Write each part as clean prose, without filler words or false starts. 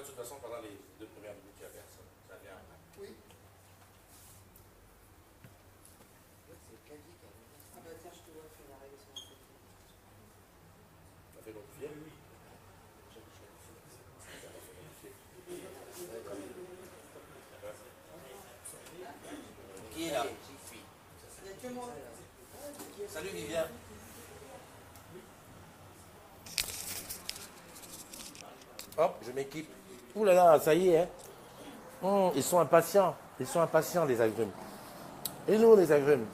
vois, de toute façon, pendant les 2 premières minutes, il n'y a personne. Ça vient après. Oui. Ah bah tiens, je te vois faire la règle sur la photo. Ça fait modifier? Oui. Qui est là? Il n'y a que moi. Salut Vivien. Hop, je m'équipe. Ouh là là, ça y est, hein. Ils sont impatients. Ils sont impatients, les agrumes. Et nous, les agrumes,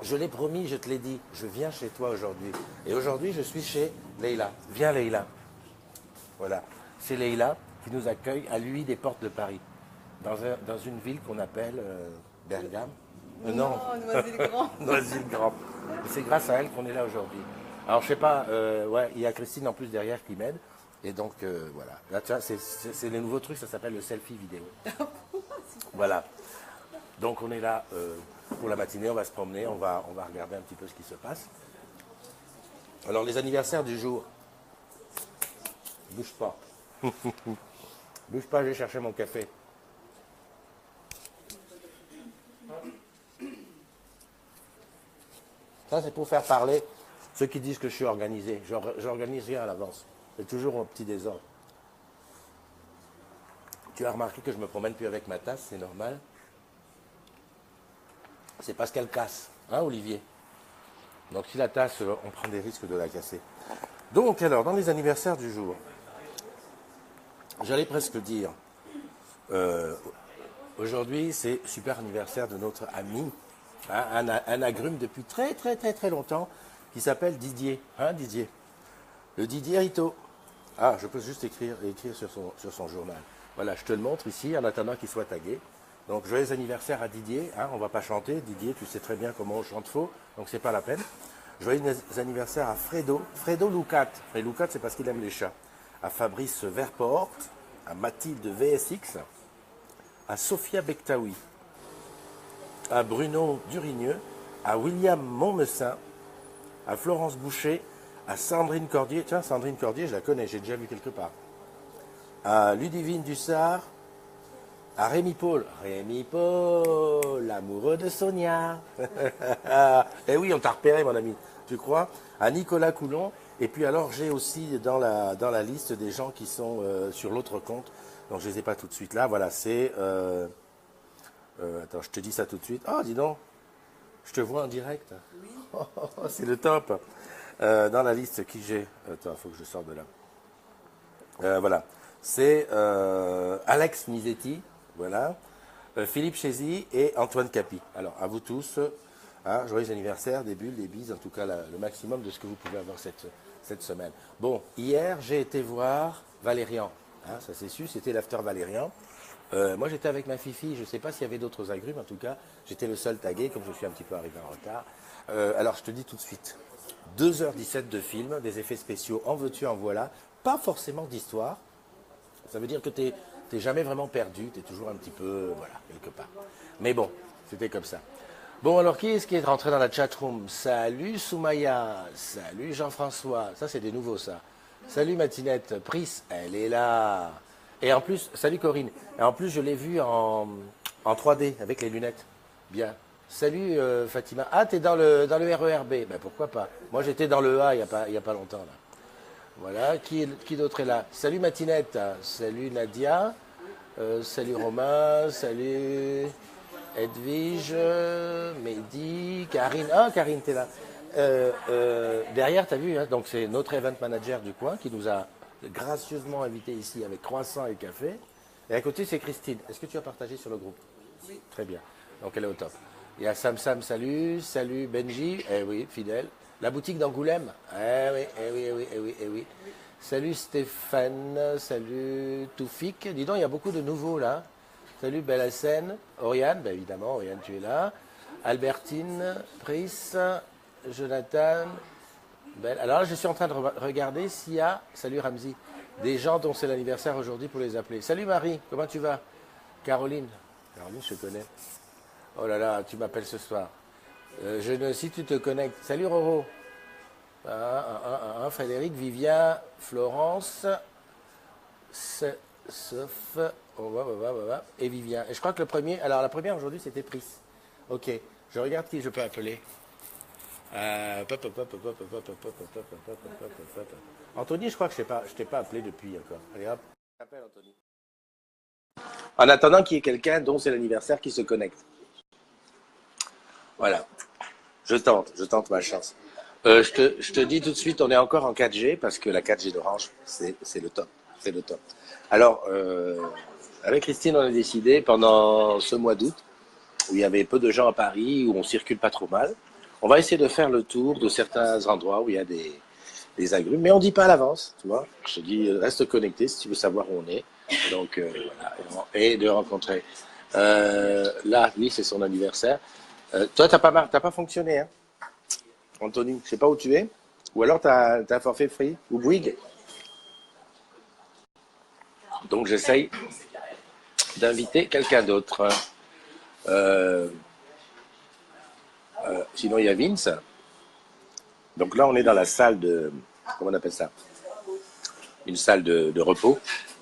je l'ai promis, je te l'ai dit, je viens chez toi aujourd'hui. Et aujourd'hui, je suis chez Leïla. Viens, Leïla. Voilà. C'est Leïla qui nous accueille à lui des portes de Paris. Dans une ville qu'on appelle Bergame. Non, Noisy-le-Grand. Noisy-le-Grand. Et c'est grâce à elle qu'on est là aujourd'hui. Alors, je sais pas, ouais, il y a Christine en plus derrière qui m'aide. Et donc, voilà. Là, tu vois, c'est les nouveaux trucs, ça s'appelle le selfie vidéo. Voilà. Donc, on est là pour la matinée, on va se promener, on va regarder un petit peu ce qui se passe. Alors, les anniversaires du jour. Bouge pas. Bouge pas, je vais chercher mon café. Ça, c'est pour faire parler ceux qui disent que je suis organisé. J'organise rien à l'avance. C'est toujours un petit désordre. Tu as remarqué que je me promène plus avec ma tasse, c'est normal. C'est parce qu'elle casse, hein, Olivier? Donc, si la tasse, on prend des risques de la casser. Donc, alors, dans les anniversaires du jour, j'allais presque dire, aujourd'hui, c'est super anniversaire de notre ami, hein, un agrume depuis très, très, très, très longtemps, qui s'appelle Didier. Hein, Didier? Le Didier Rito. Ah, je peux juste écrire sur son journal. Voilà, je te le montre ici, en attendant qu'il soit tagué. Donc, joyeux anniversaire à Didier. Hein, on ne va pas chanter. Didier, tu sais très bien comment on chante faux, donc c'est pas la peine. Joyeux anniversaire à Fredo Lucat. Fredo Lucat, c'est parce qu'il aime les chats. À Fabrice Verporte, à Mathilde VSX, à Sophia Bektaoui, à Bruno Durigneux, à William Montmessin, à Florence Boucher, à Sandrine Cordier. Tiens, Sandrine Cordier, je la connais, j'ai déjà vu quelque part. À Ludivine Dussard, à Rémi Paul. Rémi Paul, l'amoureux de Sonia. Eh oui, on t'a repéré, mon ami, tu crois? À Nicolas Coulon. Et puis alors, j'ai aussi dans la liste des gens qui sont sur l'autre compte. Donc, je ne les ai pas tout de suite là. Voilà, c'est... attends, je te dis ça tout de suite. Ah, dis donc, je te vois en direct. Oui. C'est le top. Dans la liste qui j'ai... Attends, il faut que je sorte de là. Voilà. C'est Alex Misetti, voilà, Philippe Chézy et Antoine Capi. Alors, à vous tous, hein, joyeux anniversaire, des bulles, des bises, en tout cas le maximum de ce que vous pouvez avoir cette semaine. Bon, hier, j'ai été voir Valérian. Hein, ça c'est su, c'était l'after Valérian. Moi, j'étais avec ma fifi, je ne sais pas s'il y avait d'autres agrumes, en tout cas, j'étais le seul tagué, comme je suis un petit peu arrivé en retard. Alors, je te dis tout de suite, 2h17 de film, des effets spéciaux, en veux-tu, en voilà, pas forcément d'histoire. Ça veut dire que tu n'es jamais vraiment perdu, tu es toujours un petit peu, voilà, quelque part. Mais bon, c'était comme ça. Bon, alors qui est-ce qui est rentré dans la chatroom? Salut Soumaya, salut Jean-François, ça c'est des nouveaux ça. Salut Matinette, Pris, elle est là. Et en plus, salut Corinne, et en plus je l'ai vue en 3D avec les lunettes. Bien. Salut Fatima. Ah, t'es dans le RERB, ben pourquoi pas. Moi j'étais dans le A il n'y a pas longtemps là. Voilà, qui d'autre est là? Salut Matinette, salut Nadia, salut Romain, salut Edwige, Mehdi, Karine. Ah, Karine, t'es là. Derrière, t'as vu, hein, donc c'est notre event manager du coin qui nous a gracieusement invités ici avec croissant et café. Et à côté, c'est Christine. Est-ce que tu as partagé sur le groupe? Oui. Très bien. Donc elle est au top. Il y a Sam, salut, salut Benji, eh oui, fidèle. La boutique d'Angoulême, eh oui, eh oui, eh oui, eh oui, eh oui. Salut Stéphane, salut Toufik. Dis donc, il y a beaucoup de nouveaux là. Salut Bellassène, Oriane, ben évidemment, Oriane, tu es là. Albertine, Pris, Jonathan. Belle. Alors là, je suis en train de regarder s'il y a, salut Ramzi, des gens dont c'est l'anniversaire aujourd'hui pour les appeler. Salut Marie, comment tu vas? Caroline, je te connais. Oh là là, tu m'appelles ce soir. Si tu te connectes. Salut Roro. Frédéric, Vivien, Florence, Sauf, et Vivien. Et je crois que le premier, alors la première aujourd'hui c'était Pris. Ok, je regarde qui je peux appeler. Anthony, je crois que je t'ai pas appelé depuis encore. Allez hop, appelle Anthony. En attendant qu'il y ait quelqu'un dont c'est l'anniversaire qui se connecte. Voilà, je tente ma chance. Je te dis tout de suite, on est encore en 4G parce que la 4G d'Orange, c'est le top. C'est le top. Alors, avec Christine, on a décidé pendant ce mois d'août, où il y avait peu de gens à Paris, où on circule pas trop mal, on va essayer de faire le tour de certains endroits où il y a des agrumes, mais on dit pas à l'avance, tu vois. Je te dis, reste connecté si tu veux savoir où on est. Donc, voilà, et de rencontrer. Là, lui, c'est son anniversaire. Toi, t'as pas fonctionné, hein, Anthony. Je sais pas où tu es. Ou alors, t'as un forfait free ou Bouygues. Donc, j'essaye d'inviter quelqu'un d'autre. Euh, Sinon, il y a Vince. Donc là, on est dans la salle de... Comment on appelle ça? Une salle de repos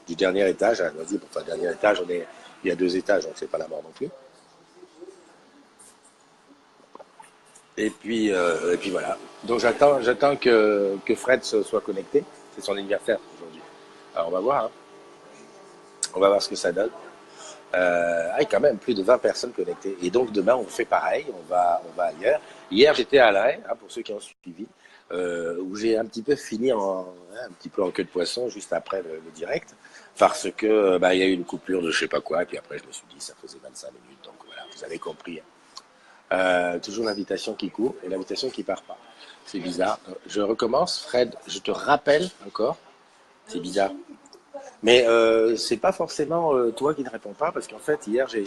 du dernier étage. À Noisy, pour le dernier étage, il y a 2 étages, donc c'est pas la mort non plus. Et puis voilà. Donc j'attends que Fred soit connecté. C'est son anniversaire aujourd'hui. Alors on va voir. Hein. On va voir ce que ça donne. Ah, quand même plus de 20 personnes connectées. Et donc demain, on fait pareil, on va ailleurs. Hier, j'étais à La Haye, hein, pour ceux qui ont suivi, où j'ai un petit peu fini un petit peu en queue de poisson juste après le direct, parce que il y a eu une coupure de je sais pas quoi, et puis après je me suis dit ça faisait 25 minutes, donc voilà, vous avez compris. Toujours l'invitation qui court et l'invitation qui part pas. C'est bizarre. Je recommence, Fred, je te rappelle encore, c'est bizarre. Mais c'est pas forcément toi qui ne réponds pas, parce qu'en fait, hier, j'ai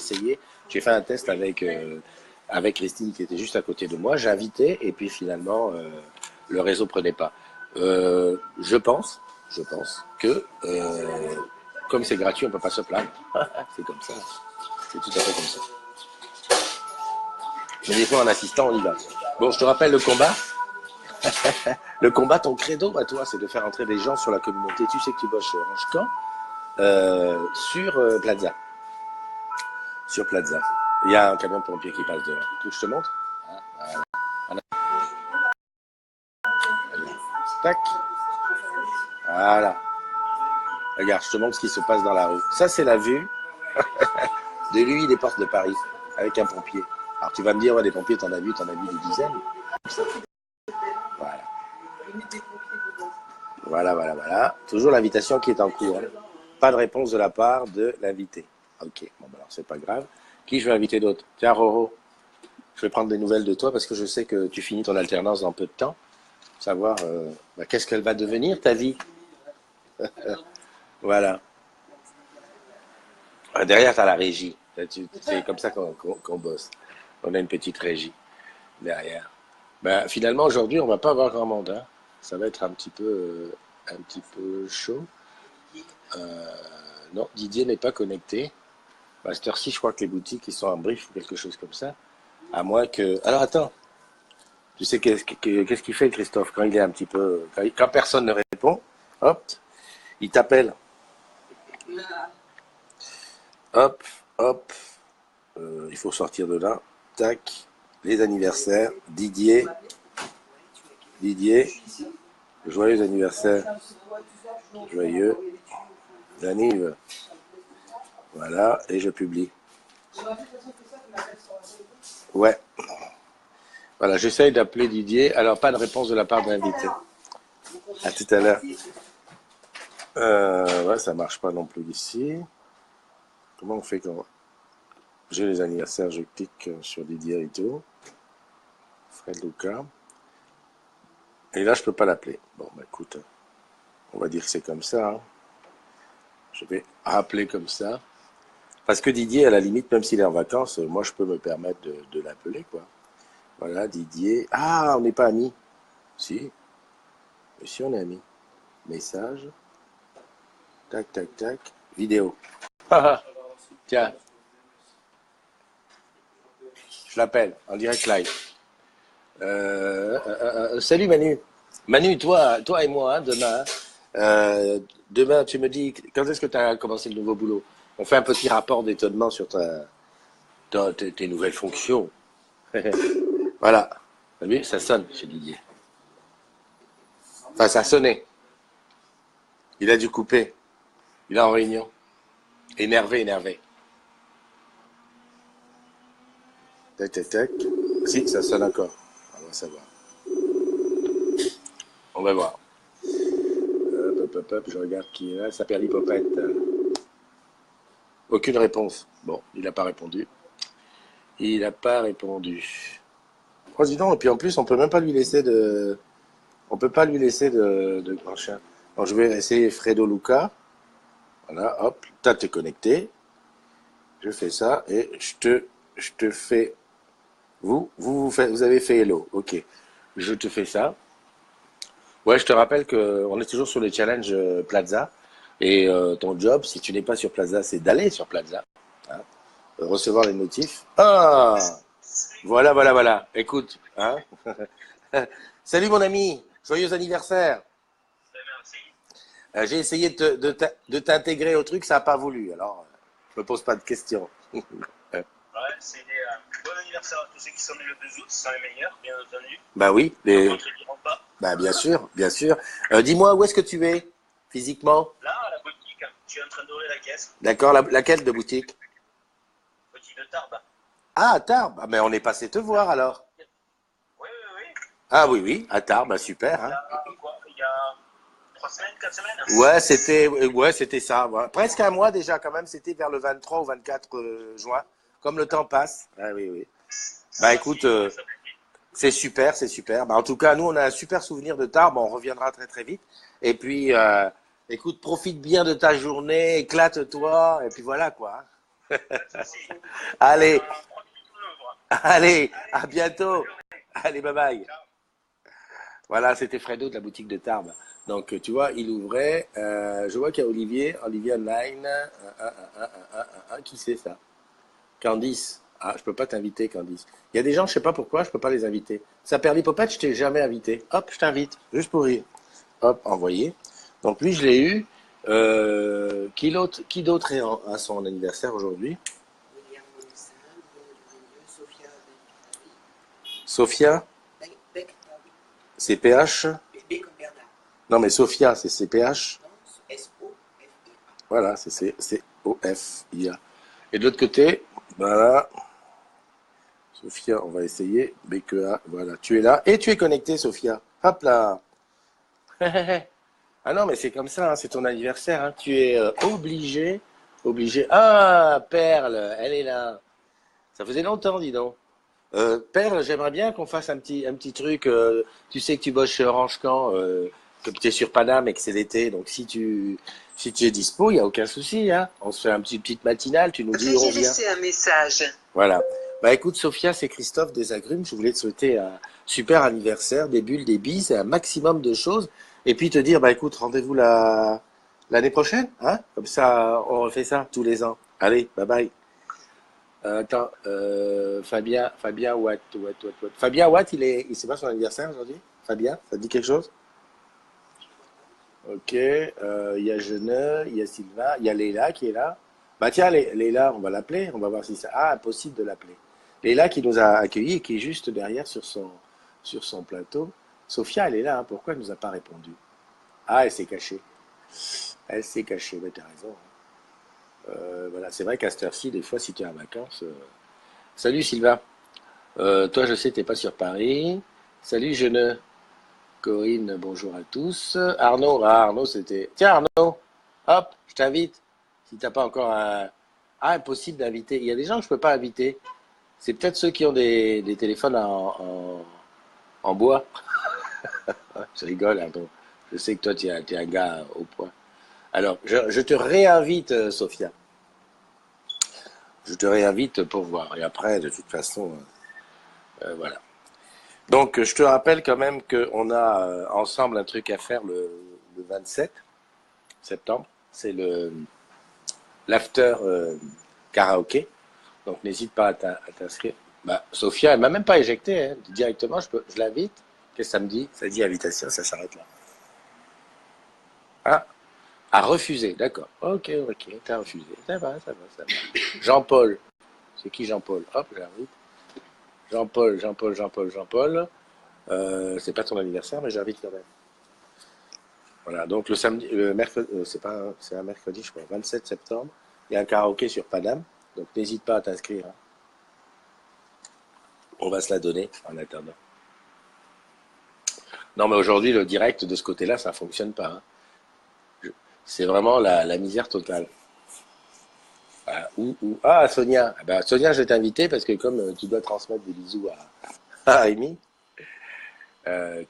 fait un test avec Christine qui était juste à côté de moi. J'ai invité, et puis finalement, le réseau prenait pas. Je pense que, comme c'est gratuit, on peut pas se plaindre. C'est comme ça. C'est tout à fait comme ça. Mais des fois, en assistant, on y va. Bon, je te rappelle le combat. Le combat, ton credo à toi, c'est de faire entrer des gens sur la communauté. Tu sais que tu bosses chez Orange Camp. Sur Plaza. Sur Plaza. Il y a un camion de pompier qui passe devant. Tu veux que je te montre? Voilà. Tac. Voilà. Regarde, je te montre ce qui se passe dans la rue. Ça, c'est la vue de lui, des portes de Paris, avec un pompier. Alors tu vas me dire, ouais, des pompiers, t'en as vu des dizaines. Voilà. Voilà. Toujours l'invitation qui est en cours. Hein. Pas de réponse de la part de l'invité. Ok, bon, alors c'est pas grave. Qui je vais inviter d'autre? Tiens, Roro, je vais prendre des nouvelles de toi parce que je sais que tu finis ton alternance dans peu de temps. Savoir qu'est-ce qu'elle va devenir, ta vie. Voilà. Derrière, tu as la régie. C'est comme ça qu'on bosse. On a une petite régie derrière. Finalement, aujourd'hui, on va pas avoir grand monde. Hein. Ça va être un petit peu chaud. Non, Didier n'est pas connecté. À cette heure-ci, je crois que les boutiques ils sont en brief ou quelque chose comme ça. À moins que. Alors attends. Tu sais qu'est-ce qu'il fait, Christophe, quand il est un petit peu. Quand personne ne répond, hop, il t'appelle. Hop, hop. Il faut sortir de là. Tac. Les anniversaires. Didier. Joyeux anniversaire. Joyeux. Anniv. Voilà. Et je publie. Ouais. Voilà, j'essaye d'appeler Didier. Alors, pas de réponse de la part de l'invité. À tout à l'heure. Ouais, ça marche pas non plus ici. Comment on fait quand j'ai les anniversaires, je clique sur Didier et tout. Fred Luca. Et là, je peux pas l'appeler. Bon, écoute, on va dire que c'est comme ça. Hein. Je vais rappeler comme ça. Parce que Didier, à la limite, même s'il est en vacances, moi, je peux me permettre de l'appeler, quoi. Voilà, Didier. Ah, on n'est pas amis. Si. Mais si, on est amis. Message. Tac, tac, tac. Vidéo. Tiens. Je l'appelle en direct live. Salut Manu. Manu, toi et moi, hein, demain, Demain, tu me dis, quand est-ce que tu as commencé le nouveau boulot? On fait un petit rapport d'étonnement sur tes nouvelles fonctions. Voilà. T'as vu, ça sonne chez Didier. Enfin, ça sonnait. Il a dû couper. Il est en réunion. Énervé, énervé. Tac, tac, tac. Si, ça sonne encore. On va savoir. On va voir. Hop, hop, hop, je regarde qui est là. Ça s'appelle Hippopète. Aucune réponse. Bon, il n'a pas répondu. Il n'a pas répondu. Oh, dis donc, et puis en plus, on peut même pas lui laisser de... On peut pas lui laisser de grand chien. Alors, je vais essayer Fredo Luca. Voilà, hop, t'es connecté. Je fais ça et je te fais... Vous avez fait hello. Ok. Je te fais ça. Ouais, je te rappelle que on est toujours sur les challenges Plaza. Et ton job, si tu n'es pas sur Plaza, c'est d'aller sur Plaza. Hein, recevoir les notifs. Ah! Voilà, voilà, voilà. Écoute, hein? Salut mon ami, joyeux anniversaire. J'ai essayé de t'intégrer au truc, ça n'a pas voulu. Alors, je me pose pas de questions. Ouais, c'est bon anniversaire à tous ceux qui sont nés le 2 août, ce sont les meilleurs, bien entendu. Bah oui, Par mais contre, ils ne diront pas. bah bien sûr, bien sûr. Dis-moi où est-ce que tu es physiquement? Là, à la boutique, je suis en train d'ouvrir la caisse. D'accord, laquelle de boutique? Boutique de Tarbes. Ah, à Tarbes. Ah, mais on est passé te voir alors. Oui, oui, oui. Ah oui, oui, à Tarbes, bah, super. Il y Hein. a quoi? Il y a 3 semaines, 4 semaines? Ouais, c'était ça. Ouais. Presque un mois déjà quand même. C'était vers le 23 ou 24 juin. Comme le temps passe. Ah oui, oui. Bah écoute, c'est super, c'est super. Bah, en tout cas, nous, on a un super souvenir de Tarbes. On reviendra très très vite. Et puis, écoute, profite bien de ta journée, éclate-toi. Et puis voilà quoi. Allez, allez, à bientôt. Allez, bye bye. Voilà, c'était Fredo de la boutique de Tarbes. Donc, tu vois, il ouvrait. Je vois qu'il y a Olivier Online. Qui c'est ça? Candice. Ah, je peux pas t'inviter, Candice. Il y a des gens, je sais pas pourquoi, je peux pas les inviter. Ça perd l'hypopète, je t'ai jamais invité. Hop, je t'invite, juste pour rire. Hop, envoyé. Donc lui, je l'ai eu. Qui d'autre est à son anniversaire aujourd'hui? William Monissin, Bruno Durieux, Sophia Sophia, Beck, c'est PH. B comme Bernard. Non, mais Sophia, c'est CPH. Non, S-O-F-I-A. Voilà, c'est C-O-F-I-A. Et de l'autre côté, voilà. Sophia, on va essayer. BQA, voilà. Tu es là. Et tu es connecté, Sophia. Hop là. Ah non, mais c'est comme ça, hein, c'est ton anniversaire. Hein. Tu es obligé. Ah, Perle, elle est là. Ça faisait longtemps, dis donc. Perle, j'aimerais bien qu'on fasse un petit truc. Tu sais que tu bosses chez Orange Camp, que tu es sur Paname et que c'est l'été. Donc si tu es dispo, il n'y a aucun souci. Hein. On se fait petite matinale, tu nous dis où on Veuillez vient. laisser un message. Voilà. Bah écoute, Sophia, c'est Christophe des Agrumes. Je voulais te souhaiter un super anniversaire, des bulles, des bises, et un maximum de choses. Et puis te dire, bah écoute, rendez-vous l'année prochaine, hein? Comme ça, on refait ça tous les ans. Allez, bye bye. Attends, Fabien Watt. Fabien Watt, c'est pas son anniversaire aujourd'hui? Fabien, ça te dit quelque chose? Ok, il y a Geneux, il y a Sylvain, il y a Léla qui est là. Bah tiens, Léla, on va l'appeler, on va voir si ça... Ah, impossible de l'appeler. Léla qui nous a accueillis et qui est juste derrière sur son plateau. Sophia, elle est là, hein, pourquoi elle nous a pas répondu? Ah, elle s'est cachée. Elle s'est cachée, mais t'as raison. Voilà, c'est vrai qu'à cette heure-ci, des fois, si tu es en vacances... Salut Sylvain. Toi, je sais, t'es pas sur Paris. Salut Geneux. Corinne, bonjour à tous. Arnaud, Arnaud, c'était... Tiens Arnaud, hop, je t'invite. Si t'as pas encore un... Ah, impossible d'inviter. Il y a des gens que je peux pas inviter. C'est peut-être ceux qui ont des téléphones en bois. Je rigole, Arnaud. Je sais que toi, tu es un gars au point. Alors, je te réinvite, Sophia. Je te réinvite pour voir. Et après, de toute façon, voilà. Donc, je te rappelle quand même qu'on a ensemble un truc à faire le 27 septembre. C'est l'after karaoké. Donc, n'hésite pas à t'inscrire. Bah, Sophia, elle m'a même pas éjecté. Hein. Directement, je l'invite. Qu'est-ce que ça me dit? Ça dit invitation, ça s'arrête là. Ah, à refuser, d'accord. Ok, t'as refusé. Ça va. Jean-Paul, c'est qui Jean-Paul? Hop, j'arrive. Jean-Paul. C'est pas ton anniversaire, mais j'invite quand même. Voilà, donc le samedi, le mercredi, c'est pas, c'est un mercredi, je crois, 27 septembre. Il y a un karaoké sur Paname, donc n'hésite pas à t'inscrire, hein. On va se la donner en attendant. Non, mais aujourd'hui, le direct de ce côté-là, ça fonctionne pas, hein. C'est vraiment la misère totale. Ah, ah, Sonia. Ah ben, Sonia, je vais t'inviter parce que comme tu dois transmettre des bisous à Rémi,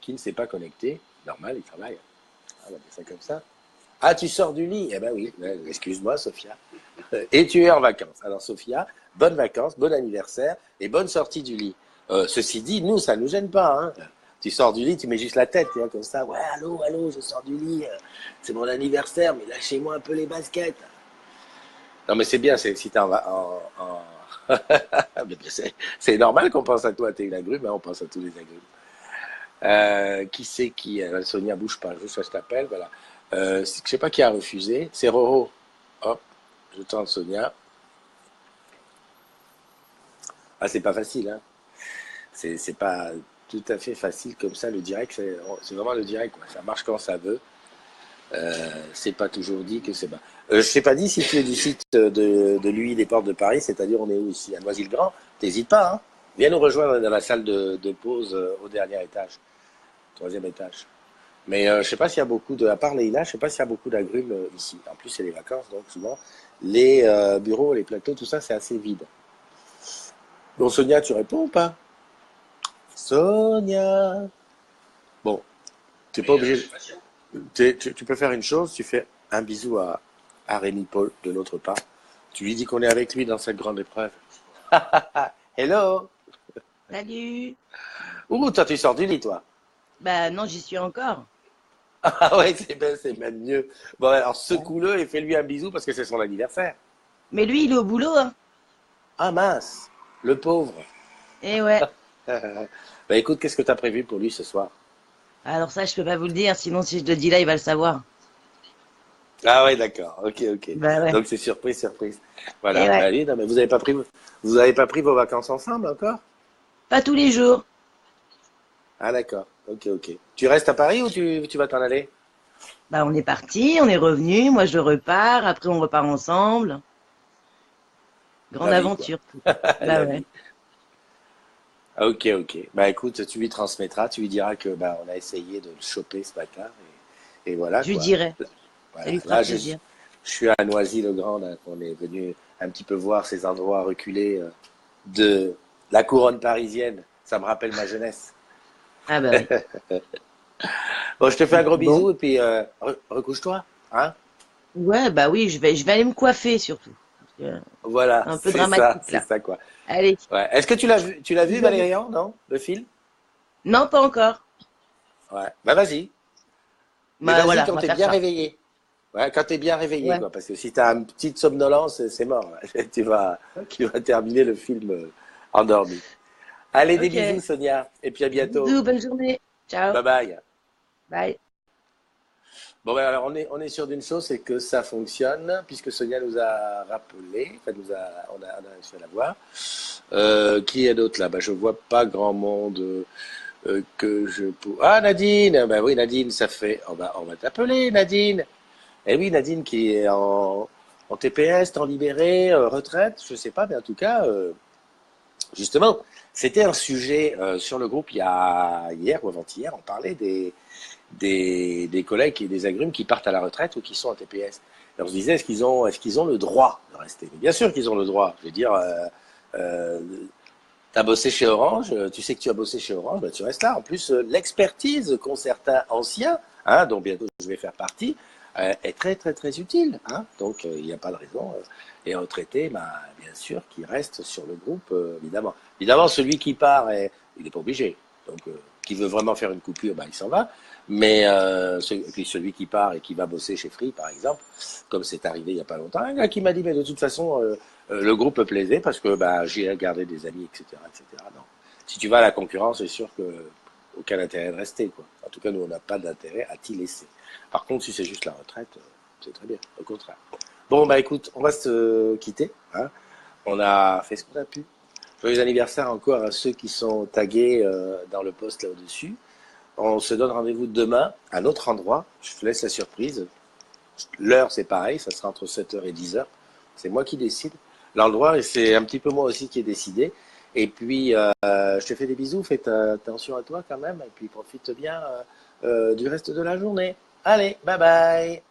qui ne s'est pas connecté, normal, il travaille. On va dire ça comme ça. Ah, tu sors du lit? Eh ben oui, excuse-moi, Sophia. Et tu es en vacances. Alors, Sophia, bonnes vacances, bon anniversaire et bonne sortie du lit. Ceci dit, nous, ça ne nous gêne pas, hein. Tu sors du lit, tu mets juste la tête, tu vois, comme ça. Ouais, allô, je sors du lit. C'est mon anniversaire, mais lâchez-moi un peu les baskets. Non, mais c'est bien, c'est si t'es mais c'est normal qu'on pense à toi, t'es une agrume, hein, on pense à tous les agrumes. Qui c'est qui Sonia, bouge pas, juste ça je t'appelle, voilà. Je sais pas qui a refusé, c'est Roro. Hop, je tente Sonia. Ah, c'est pas facile, hein. C'est pas tout à fait facile comme ça, le direct, c'est vraiment le direct, quoi. Ça marche quand ça veut. C'est pas toujours dit que c'est pas. Je t'ai pas dit si tu es du site de l'UI des Portes de Paris, c'est-à-dire on est où ici? À Noisy-le-Grand? T'hésites pas, hein? Viens nous rejoindre dans la salle de pause au dernier étage, troisième étage. Mais je sais pas s'il y a beaucoup à part Leïla, je sais pas s'il y a beaucoup d'agrumes ici. En plus, c'est les vacances, donc souvent, les bureaux, les plateaux, tout ça, c'est assez vide. Bon, Sonia, tu réponds ou pas? Sonia! Bon, tu n'es pas Mais je obligé. suis patient. Tu peux faire une chose, tu fais un bisou à Rémi Paul de l'autre part. Tu lui dis qu'on est avec lui dans cette grande épreuve. Hello! Salut! Ouh, toi, tu sors du lit, toi. Bah non, j'y suis encore. Ah ouais, c'est même mieux. Bon, alors Ouais. secoue-le et fais-lui un bisou parce que c'est son anniversaire. Mais lui, il est au boulot, hein. Ah mince, le pauvre. Eh ouais. Bah écoute, qu'est-ce que tu as prévu pour lui ce soir? Alors ça, je peux pas vous le dire, sinon si je le dis là, il va le savoir. Ah ouais, d'accord. Ok. Bah ouais. Donc c'est surprise. Eh Voilà. Bah ouais. allez, non, mais vous avez pas pris vos vacances ensemble encore? Pas tous les jours. Ah d'accord. Ok. Tu restes à Paris ou tu vas t'en aller? Bah on est parti, on est revenu, moi je repars, après on repart ensemble. Grande La vie, quoi. aventure. Bah La ouais. vie. Ok. Bah écoute, tu lui transmettras, tu lui diras que bah on a essayé de le choper ce matin et voilà Je lui quoi. dirai. Ça Voilà. lui fera Là, plaisir. je suis à Noisy-le-Grand, là, on est venu un petit peu voir ces endroits reculés de la couronne parisienne. Ça me rappelle ma jeunesse. Ah bah oui. Bon, je te fais un gros Bon. bisou et puis recouche-toi, hein? Ouais, bah oui, je vais aller me coiffer surtout. Parce que Voilà, c'est un peu dramatique c'est là. ça quoi. Allez. Ouais. Est-ce que tu l'as vu Bisous à vous. Valérian, non? Le film? Non, pas encore. Ouais. Bah vas-y. Mais Bah vas-y voilà, on quand va t'es faire bien ça. réveillé. Ouais, quand t'es bien réveillé, Ouais. quoi. Parce que si t'as une petite somnolence, c'est mort, là. Tu Ok. vas terminer le film endormi. Allez, des bisous, Ok. Sonia. Et puis à bientôt. Bisous, bonne journée. Ciao. Bye bye. Bye. Bon, ben alors on est sûr d'une chose, c'est que ça fonctionne, puisque Sonia nous a rappelé, enfin, on a réussi à la voir. Qui est d'autre là? Ben, je vois pas grand monde que je peux. Ah, Nadine! Ben oui, Nadine, ça fait. On va t'appeler, Nadine. Eh oui, Nadine qui est en TPS, temps libéré, retraite, je sais pas, mais en tout cas, justement, c'était un sujet sur le groupe hier ou avant-hier, on parlait des collègues et des agrumes qui partent à la retraite ou qui sont en TPS. Et on se disait, est-ce qu'ils ont le droit de rester? Mais bien sûr qu'ils ont le droit. Je veux dire, euh, tu as bossé chez Orange, tu sais que tu as bossé chez Orange, ben tu restes là. En plus, l'expertise qu'ont certains anciens, hein, dont bientôt je vais faire partie, est très très très utile. Hein. Donc il n'y a pas de raison. Et retraité, ben, bien sûr, qu'il reste sur le groupe, évidemment. Évidemment, celui qui part, il n'est pas obligé. Donc, qui veut vraiment faire une coupure, ben, il s'en va. Mais celui qui part et qui va bosser chez Free, par exemple, comme c'est arrivé il n'y a pas longtemps, un gars qui m'a dit, mais de toute façon, le groupe me plaisait parce que bah, j'y ai gardé des amis, etc., etc. Non. Si tu vas à la concurrence, c'est sûr que aucun intérêt de rester, quoi. En tout cas, nous, on n'a pas d'intérêt à t'y laisser. Par contre, si c'est juste la retraite, c'est très bien, au contraire. Bon, bah écoute, on va se quitter. Hein. On a fait ce qu'on a pu. Joyeux anniversaire encore à ceux qui sont tagués dans le post là au-dessus. On se donne rendez-vous demain à un autre endroit. Je te laisse la surprise. L'heure, c'est pareil, ça sera entre 7h et 10h. C'est moi qui décide. L'endroit, c'est un petit peu moi aussi qui ai décidé. Et puis, je te fais des bisous, fais attention à toi quand même. Et puis, profite bien du reste de la journée. Allez, bye bye.